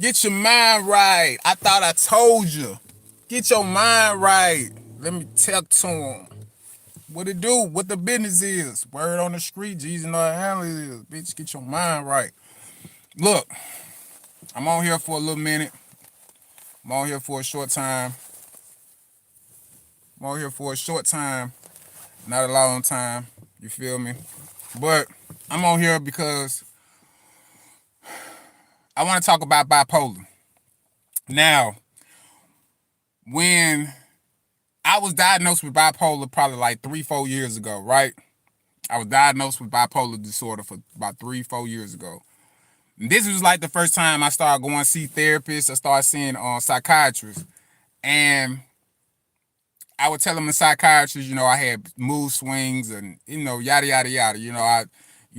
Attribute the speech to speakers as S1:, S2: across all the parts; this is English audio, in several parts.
S1: Get your mind right. I thought I told you. Get your mind right. Let me talk to him. What it do? What the business is? Word on the street, Jesus know how it is. Bitch, get your mind right. Look, I'm on here for a little minute. I'm on here for a short time. I'm on here for a short time, not a long time. You feel me? But I'm on here because I want to talk about bipolar. Now, when I was diagnosed with bipolar probably like 3-4 years ago, right? I was diagnosed with bipolar disorder for about 3-4 years ago. And this was like the first time I started going to see therapists. I started seeing psychiatrists. And I would tell them the psychiatrist, I had mood swings and, yada, yada, yada. You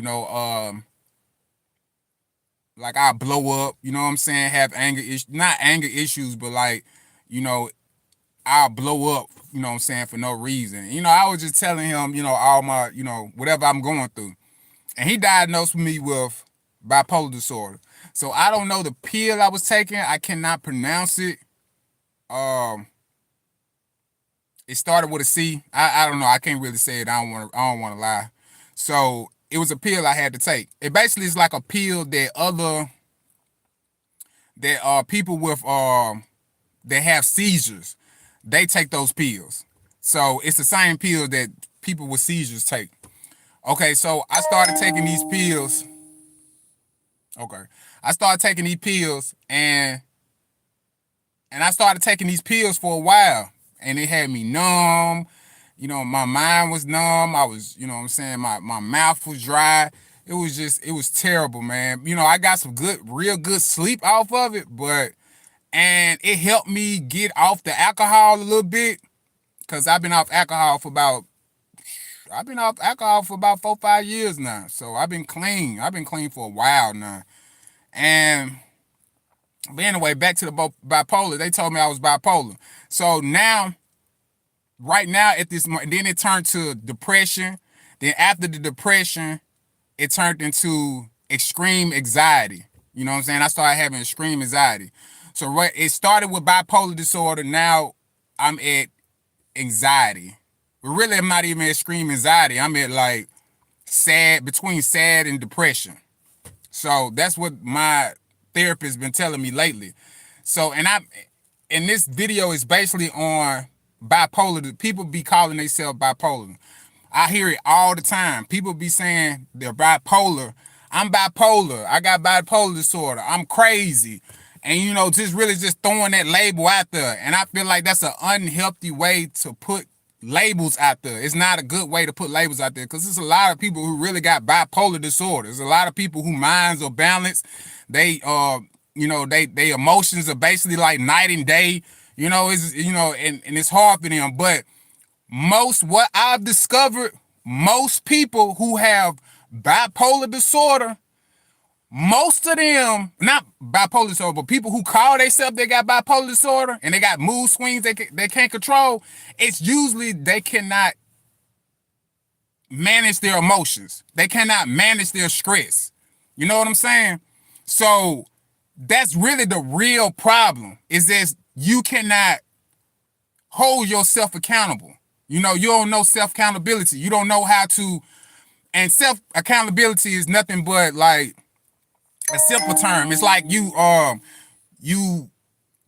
S1: know, um, like I blow up, you know what I'm saying? Have anger issues, not anger issues, but like, you know, I'll blow up, you know what I'm saying, for no reason. I was just telling him, all my, whatever I'm going through. And he diagnosed me with bipolar disorder. So I don't know the pill I was taking. I cannot pronounce it. It started with a C. I don't know. I can't really say it. I don't want to lie. So it was a pill I had to take. It basically is like a pill that people with that have seizures, they take those pills. So it's the same pill that people with seizures take. Okay, so I started taking these pills. Okay. I started taking these pills and I started taking these pills for a while. And it had me numb. My mind was numb. I was, what I'm saying, my mouth was dry. It was terrible, man. I got some real good sleep off of it, and it helped me get off the alcohol a little bit. Cause I've been off alcohol for about 4-5 years now. So I've been clean. I've been clean for a while now. And but anyway, back to the bipolar. They told me I was bipolar. So now, right now at this moment, then it turned to depression. Then after the depression, it turned into extreme anxiety. You know what I'm saying? I started having extreme anxiety. So it started with bipolar disorder. Now I'm at anxiety. But really, I'm not even at extreme anxiety. I'm at like between sad and depression. So that's what my therapist been telling me lately. So, and this video is basically on bipolar. People be calling themselves bipolar. I hear it all the time. People be saying they're bipolar. I'm bipolar. I got bipolar disorder. I'm crazy. And just throwing that label out there. And I feel like that's an unhealthy way to put labels out there. It's not a good way to put labels out there because there's a lot of people who really got bipolar disorder. There's a lot of people who minds are balanced. They they emotions are basically like night and day. And it's hard for them. But what I've discovered, most people who have bipolar disorder, most of them, not bipolar disorder, but people who call themselves they got bipolar disorder and they got mood swings they can't control, it's usually they cannot manage their emotions. They cannot manage their stress. You know what I'm saying? So that's really the real problem, is that you cannot hold yourself accountable. You don't know self-accountability. You don't know how to, and self-accountability is nothing but like a simple term. It's like you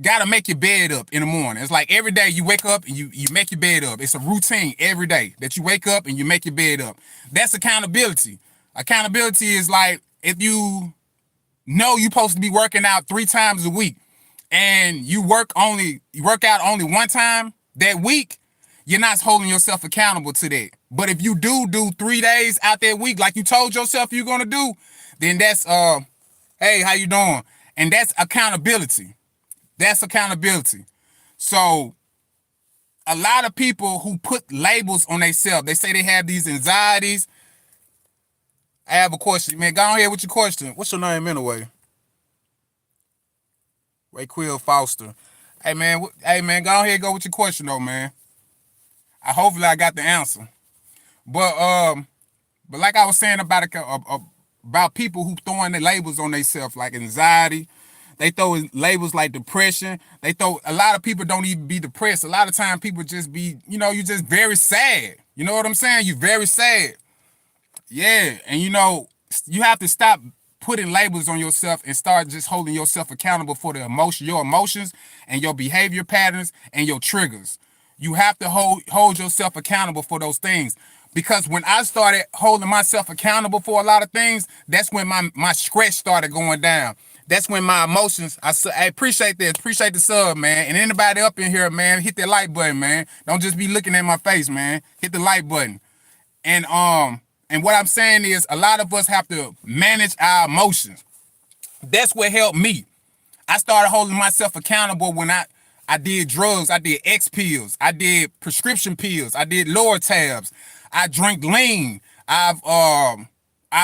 S1: gotta make your bed up in the morning. It's like every day you wake up and you make your bed up. It's a routine every day that you wake up and you make your bed up. That's accountability. Accountability is like if you know you're supposed to be working out 3 times a week and you work out only 1 time that week, you're not holding yourself accountable to that. But if you do 3 days out that week like you told yourself you're gonna do, then that's hey, how you doing? And that's accountability. That's accountability. So a lot of people who put labels on themselves, they say they have these anxieties. I have a question. Man, go ahead with your question. What's your name anyway? Raquel Foster. Hey man, go ahead and go with your question though, man. Hopefully I got the answer. But like I was saying about people who throwing the labels on themselves, like anxiety, They throw labels like depression. They throw a lot of people don't even be depressed. A lot of time people just be, you just very sad. You know what I'm saying? You very sad. Yeah, and you have to stop putting labels on yourself and start just holding yourself accountable for your emotions and your behavior patterns and your triggers. You have to hold yourself accountable for those things. Because when I started holding myself accountable for a lot of things, that's when my stress started going down. That's when my emotions. I appreciate this. Appreciate the sub, man. And anybody up in here, man, hit that like button, man. Don't just be looking at my face, man. Hit the like button. And what I'm saying is a lot of us have to manage our emotions. That's what helped me. I started holding myself accountable when I did drugs. I did X pills. I did prescription pills. I did Lortabs. I drink lean. I've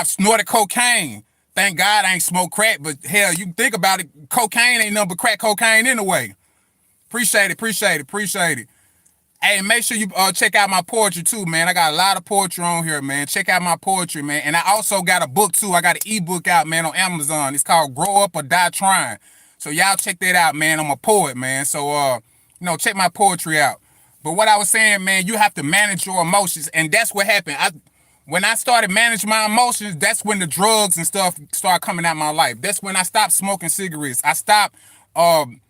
S1: snorted cocaine. Thank God I ain't smoked crack, but hell, you think about it, cocaine ain't nothing but crack cocaine anyway. Appreciate it. Hey, make sure you check out my poetry too, man. I got a lot of poetry on here, man. Check out my poetry, man. And I also got a book too. I got an ebook out, man, on Amazon. It's called Grow Up or Die Trying. So y'all check that out, man. I'm a poet, man. So check my poetry out. But what I was saying, man, you have to manage your emotions, and that's what happened. When I started managing my emotions, that's when the drugs and stuff started coming out my life. That's when I stopped smoking cigarettes. I stopped, drinking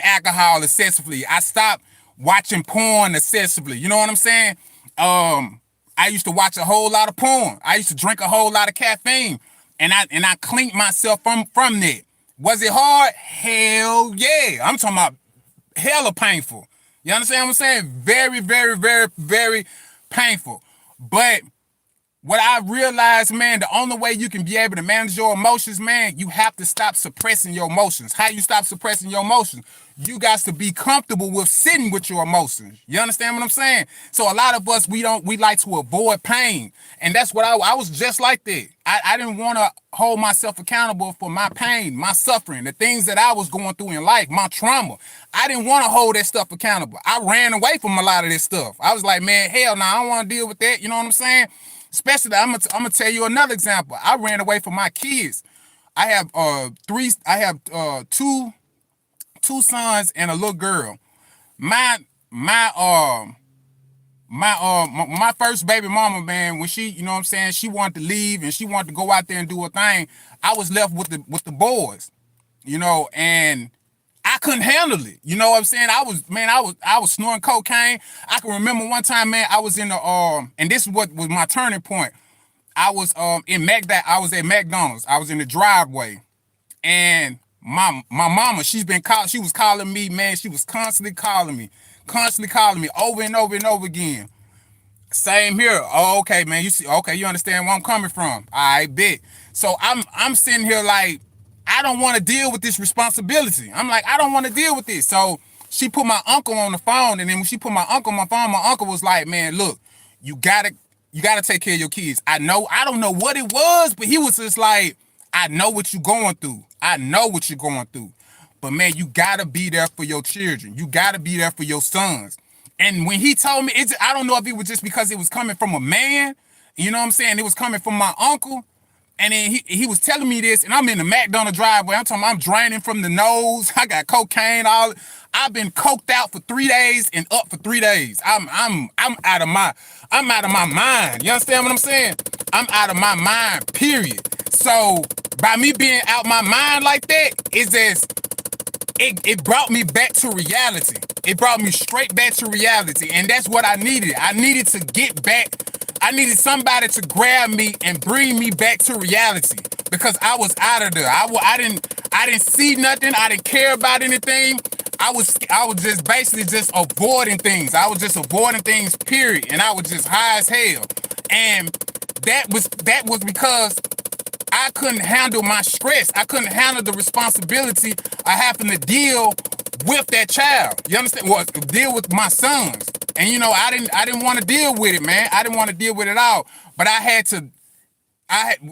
S1: alcohol excessively. I stopped watching porn excessively. You know what I'm saying? I used to watch a whole lot of porn. I used to drink a whole lot of caffeine, and I cleaned myself from that. Was it hard? Hell yeah! I'm talking about hella painful. You understand what I'm saying? Very, very, very, very painful. But what I realized, man, the only way you can be able to manage your emotions, man, you have to stop suppressing your emotions. How you stop suppressing your emotions? You got to be comfortable with sitting with your emotions. You understand what I'm saying? So a lot of us, we like to avoid pain. And that's what I was just like that. I didn't want to hold myself accountable for my pain, my suffering, the things that I was going through in life, my trauma. I didn't want to hold that stuff accountable. I ran away from a lot of this stuff. I was like, man, hell no, I don't want to deal with that. You know what I'm saying? Especially, I'm gonna tell you another example. I ran away from my kids. I have two sons and a little girl. My first baby mama, man, when she, you know what I'm saying, she wanted to leave and she wanted to go out there and do her thing. I was left with the boys, and I couldn't handle it. You know what I'm saying? I was snorting cocaine. I can remember one time, man, I was in the and this is what was my turning point. I was I was at McDonald's. I was in the driveway, and my mama, she was calling me, man. She was constantly calling me over and over and over again. Same here. Oh, okay, man. You understand where I'm coming from. I bet. So I'm sitting here like, I don't want to deal with this responsibility. I'm like, I don't want to deal with this. So she put my uncle on the phone, and then when she put my uncle on my phone, my uncle was like, man, look, you gotta take care of your kids. I don't know what it was, but he was just like, I know what you're going through. But man, you gotta be there for your children. You gotta be there for your sons. And when he told me, I don't know if it was just because it was coming from a man, you know what I'm saying? It was coming from my uncle. And then he was telling me this, and I'm in the McDonald's driveway. I'm draining from the nose. I got cocaine. I've been coked out for 3 days and up for 3 days. I'm out of my mind. You understand what I'm saying? I'm out of my mind, period. So by me being out my mind like that, it brought me back to reality. It brought me straight back to reality. And that's what I needed. I needed to get back. I needed somebody to grab me and bring me back to reality, because I was out of there. I didn't see nothing. I didn't care about anything. I was just basically just avoiding things. I was just avoiding things, period. And I was just high as hell. And that was because I couldn't handle my stress. I couldn't handle the responsibility of having to deal with that child. You understand? Well, deal with my sons. And I didn't want to deal with it, man. I didn't want to deal with it all. But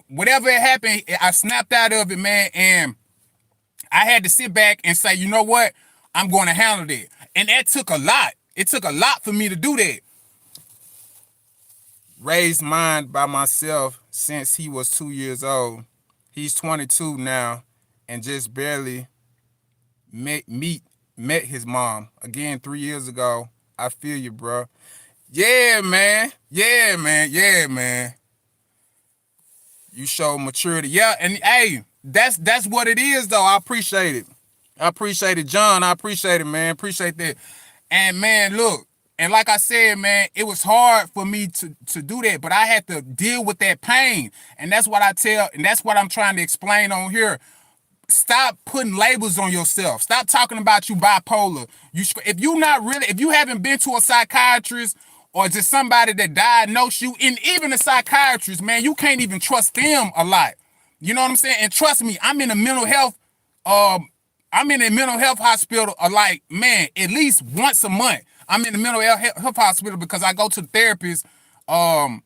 S1: whatever happened, I snapped out of it, man. And I had to sit back and say, you know what? I'm going to handle that. And that took a lot. It took a lot for me to do that. Raised mine by myself since he was 2 years old. He's 22 now. and just barely met meet met his mom again 3 years ago. I feel you, bro. Yeah, man. Yeah, man. Yeah, man. You show maturity. Yeah, and hey, that's what it is though. I appreciate it. I appreciate it, John. I appreciate it, man. Appreciate that. And man, look, and like I said, man, it was hard for me to do that, but I had to deal with that pain. And that's what I tell, and that's what I'm trying to explain on here. Stop putting labels on yourself. Stop talking about you bipolar. If you not really, if you haven't been to a psychiatrist or just somebody that diagnosed you, and even a psychiatrist, man, you can't even trust them a lot. You know what I'm saying? And trust me, I'm in a mental health, I'm in a mental health hospital, like, man, at least once a month. I'm in the mental health hospital because I go to the therapist. I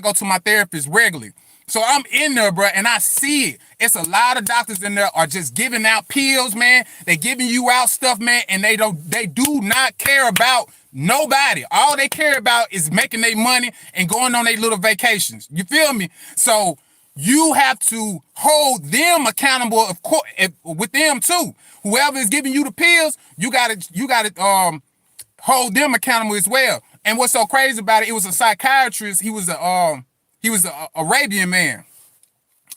S1: go to my therapist regularly. So I'm in there, bro, and I see it. It's a lot of doctors in there are just giving out pills, man. They giving you out stuff, man, and they do not care about nobody. All they care about is making their money and going on their little vacations. You feel me? So you have to hold them accountable, of course, with them too. Whoever is giving you the pills, you gotta hold them accountable as well. And what's so crazy about it? It was a psychiatrist. He was a Arabian man,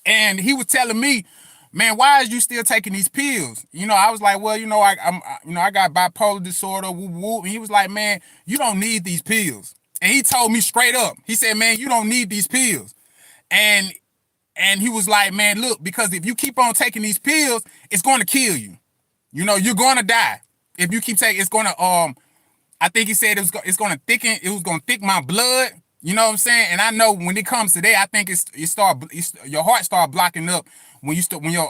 S1: and he was telling me, man, why is you still taking these pills? I was like, well, I got bipolar disorder, woo woo. And he was like, man, you don't need these pills. And he told me straight up. He said, man, you don't need these pills. And he was like, man, look, because if you keep on taking these pills, it's going to kill you. You're going to die. If you keep taking, it's going to, I think he said it's going to thicken, it was going to thicken my blood. You know what I'm saying? And I know when it comes to that, I think your heart start blocking up when your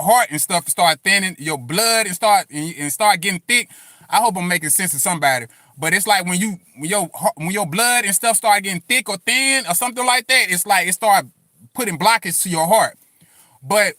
S1: heart and stuff start thinning, your blood and start getting thick. I hope I'm making sense to somebody. But it's like when your blood and stuff start getting thick or thin or something like that, it's like it start putting blockage to your heart. But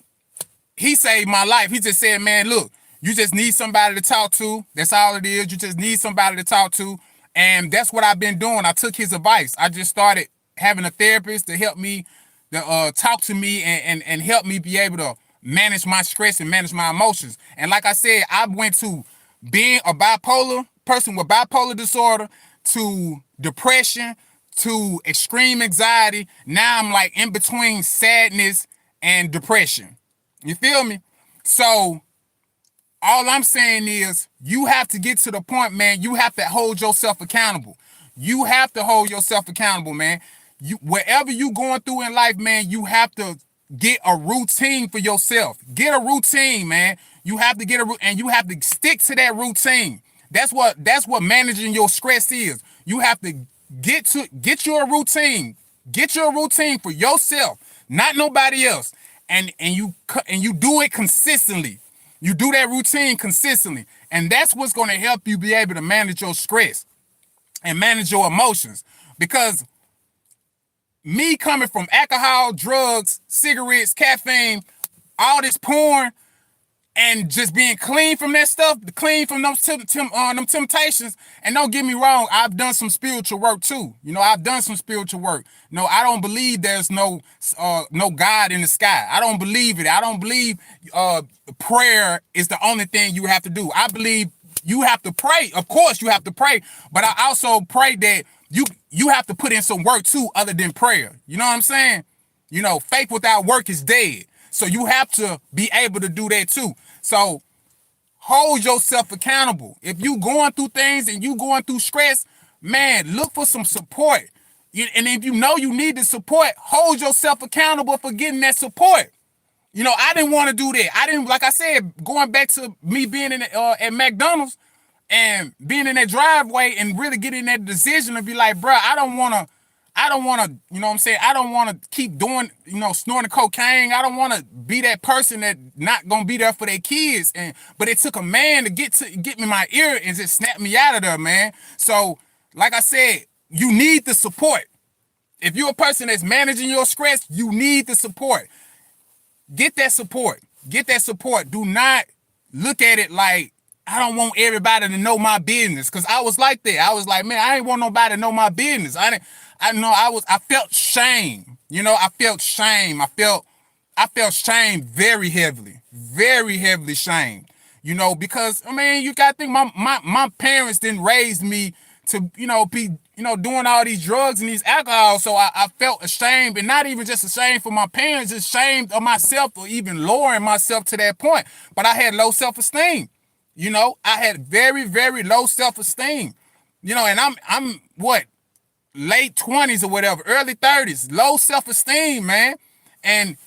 S1: he saved my life. He just said, man, look, you just need somebody to talk to. That's all it is. You just need somebody to talk to. And that's what I've been doing. I took his advice. I just started having a therapist to help me, to talk to me and help me be able to manage my stress and manage my emotions. And like I said, I went to being a bipolar person with bipolar disorder to depression to extreme anxiety. Now I'm like in between sadness and depression. You feel me? So all I'm saying is you have to get to the point, man. You have to hold yourself accountable. You have to hold yourself accountable, man. Wherever you going through in life, man, you have to get a routine for yourself. Get a routine, man. You have to and you have to stick to that routine. That's what managing your stress is. You have to get your routine. Get your routine for yourself, not nobody else. And you do it consistently. You do that routine consistently. And that's what's going to help you be able to manage your stress and manage your emotions. Because me coming from alcohol, drugs, cigarettes, caffeine, all this porn, and just being clean from that stuff, clean from them temptations. And don't get me wrong, I've done some spiritual work too. I've done some spiritual work. No, I don't believe there's no God in the sky. I don't believe it. I don't believe prayer is the only thing you have to do. I believe you have to pray. Of course, you have to pray, but I also pray that you have to put in some work too, other than prayer. You know what I'm saying? Faith without work is dead. So you have to be able to do that too. So hold yourself accountable. If you going through things and you going through stress, man, look for some support. And if you know you need the support, hold yourself accountable for getting that support. I didn't want to do that. Like I said, going back to me being at McDonald's and being in that driveway and really getting that decision to be like, bro, I don't want to, you know what I'm saying? I don't want to keep doing, snorting cocaine. I don't want to be that person that not going to be there for their kids. But it took a man to get me in my ear and just snap me out of there, man. So, like I said, you need the support. If you're a person that's managing your stress, you need the support. Get that support. Get that support. Do not look at it like, I don't want everybody to know my business. Cause I was like that. I was like, man, I ain't want nobody to know my business. I felt shame. I felt shame. I felt I felt shamed very heavily shamed. Because I mean, you gotta think my parents didn't raise me to, be, doing all these drugs and these alcohol. So I felt ashamed, and not even just ashamed for my parents, just ashamed of myself for even lowering myself to that point. But I had low self-esteem. I had very, very low self-esteem. And I'm what, late 20s or whatever, early 30s, low self-esteem, man. And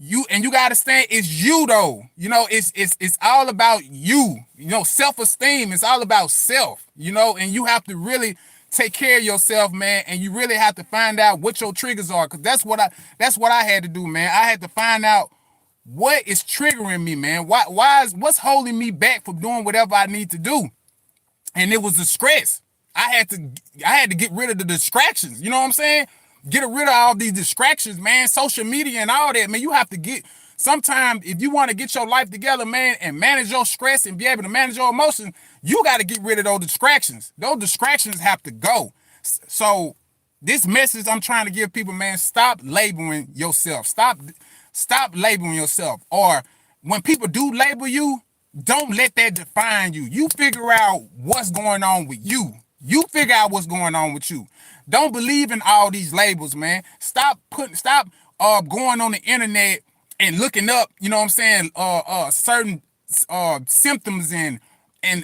S1: you gotta understand, it's you though. It's all about you. Self-esteem is all about self, and you have to really take care of yourself, man, and you really have to find out what your triggers are. Cause that's what I had to do, man. I had to find out what is triggering me, man. What's holding me back from doing whatever I need to do? And it was the stress. I had to get rid of the distractions. You know what I'm saying? Get rid of all these distractions, man. Social media and all that, man. You have to get. Sometimes, if you want to get your life together, man, and manage your stress and be able to manage your emotions, you got to get rid of those distractions. Those distractions have to go. So, this message I'm trying to give people, man, stop labeling yourself. Stop labeling yourself. Or when people do label you, don't let that define you. You figure out what's going on with you. You figure out what's going on with you. Don't believe in all these labels, man. Stop going on the internet and looking up, you know what I'm saying, certain symptoms and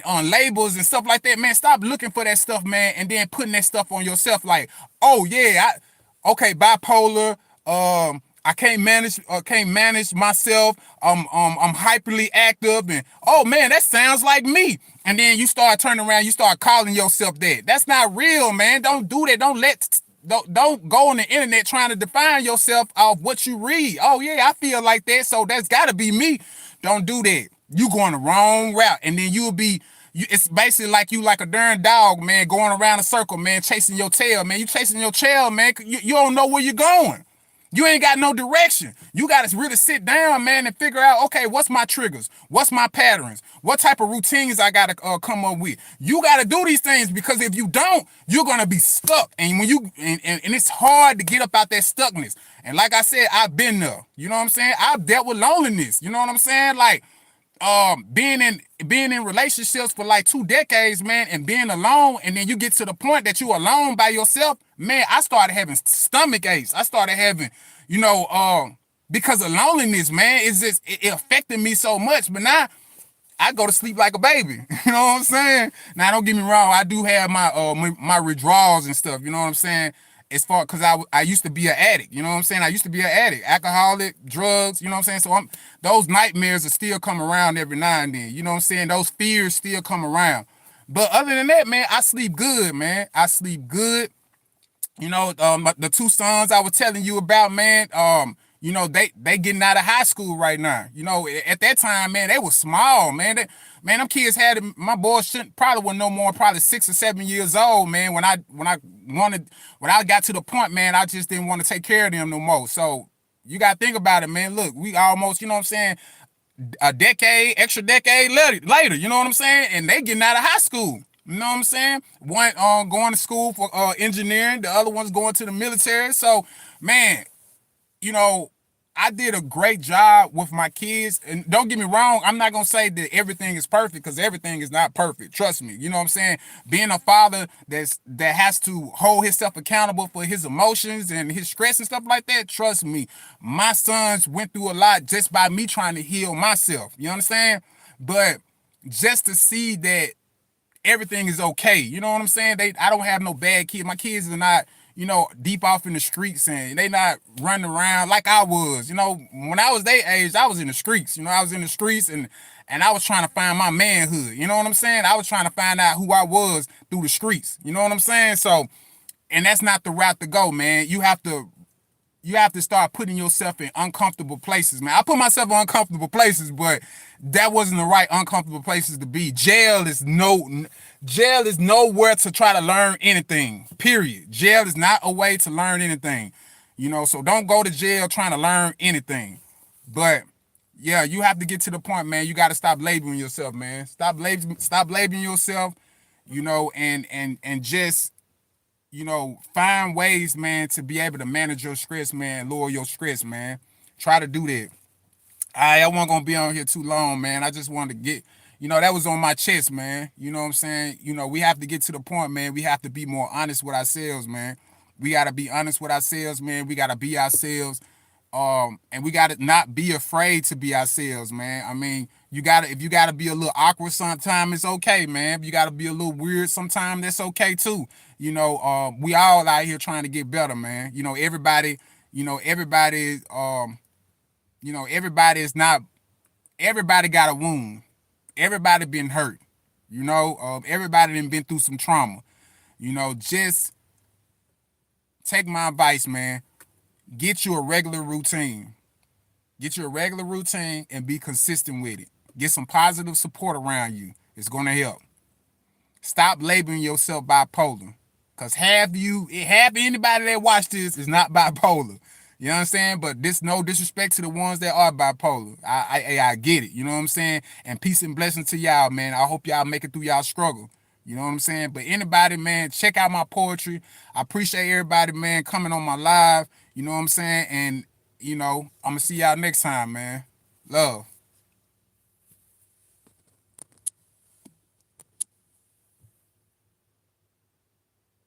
S1: on labels and stuff like that, man. Stop looking for that stuff, man, and then putting that stuff on yourself like, oh yeah, okay, bipolar, I can't manage myself. I'm hyperly active, and oh man, that sounds like me. And then you start turning around, you start calling yourself that. That's not real, man. Don't do that. Don't go on the internet trying to define yourself off what you read. Oh yeah, I feel like that, so that's gotta be me. Don't do that. You going the wrong route, and then you'll be. It's basically like you like a darn dog, man, going around a circle, man, chasing your tail, man. You chasing your tail, man. You don't know where you're going. You ain't got no direction. You got to really sit down, man, and figure out, okay, what's my triggers? What's my patterns? What type of routines I got to come up with? You got to do these things, because if you don't, you're going to be stuck. And when and it's hard to get up out that stuckness. And like I said, I've been there. You know what I'm saying? I've dealt with loneliness. You know what I'm saying? Like, being in relationships for like 2 decades, man, and being alone, and then you get to the point that you alone by yourself, man. I started having stomach aches. I started having, because of loneliness, man. It affected me so much. But now I go to sleep like a baby. You know what I'm saying? Now, don't get me wrong. I do have my withdrawals and stuff. You know what I'm saying? As far, because I used to be an addict. You know what I'm saying? I used to be an addict, alcoholic, drugs. You know what I'm saying? So those nightmares are still come around every now and then. You know what I'm saying? Those fears still come around. But other than that, man, I sleep good, man. I sleep good. The 2 sons I was telling you about, man, they getting out of high school right now. At that time, man, they were small, man. Them kids my boys probably were no more, probably 6 or 7 years old, man. When I got to the point, man, I just didn't want to take care of them no more. So you got to think about it, man. Look, we almost, you know what I'm saying, extra decade later, you know what I'm saying? And they getting out of high school. You know what I'm saying? One going to school for engineering, the other one's going to the military. So, man, you know, I did a great job with my kids. And don't get me wrong, I'm not going to say that everything is perfect, because everything is not perfect. Trust me. You know what I'm saying? Being a father that has to hold himself accountable for his emotions and his stress and stuff like that, trust me, my sons went through a lot just by me trying to heal myself. You understand? But just to see that everything is okay. You know what I'm saying? I don't have no bad kids. My kids are not, deep off in the streets, and they not running around like I was. When I was their age, I was in the streets. I was in the streets, and I was trying to find my manhood. You know what I'm saying? I was trying to find out who I was through the streets. You know what I'm saying? So, and that's not the route to go, man. You have to start putting yourself in uncomfortable places, man. I put myself in uncomfortable places, but that wasn't the right uncomfortable places to be. Jail is nowhere to try to learn anything, period. Jail is not a way to learn anything, so don't go to jail trying to learn anything. But yeah, you have to get to the point, man. You got to stop labeling yourself, man. Stop labeling yourself, and just, find ways, man, to be able to manage your stress, man, lower your stress, man. Try to do that. I wasn't gonna be on here too long, man. I just wanted to get, that was on my chest, man. You know what I'm saying? We have to get to the point, man. We have to be more honest with ourselves, man. We gotta be honest with ourselves, man. We gotta be ourselves. And we gotta not be afraid to be ourselves, man. I mean, if you gotta be a little awkward sometime, it's okay, man. If you gotta be a little weird sometime, that's okay too. We all out here trying to get better, man. Everybody, everybody is not. Everybody got a wound. Everybody been hurt. Everybody done been through some trauma. Just take my advice, man. Get you a regular routine. Get you a regular routine and be consistent with it. Get some positive support around you. It's gonna help. Stop labeling yourself bipolar. Cause half anybody that watch this is not bipolar. You know what I'm saying? But this no disrespect to the ones that are bipolar. I get it. You know what I'm saying? And peace and blessings to y'all, man. I hope y'all make it through y'all struggle. You know what I'm saying? But anybody, man, check out my poetry. I appreciate everybody, man, coming on my live. You know what I'm saying? And I'm gonna see y'all next time, man. Love.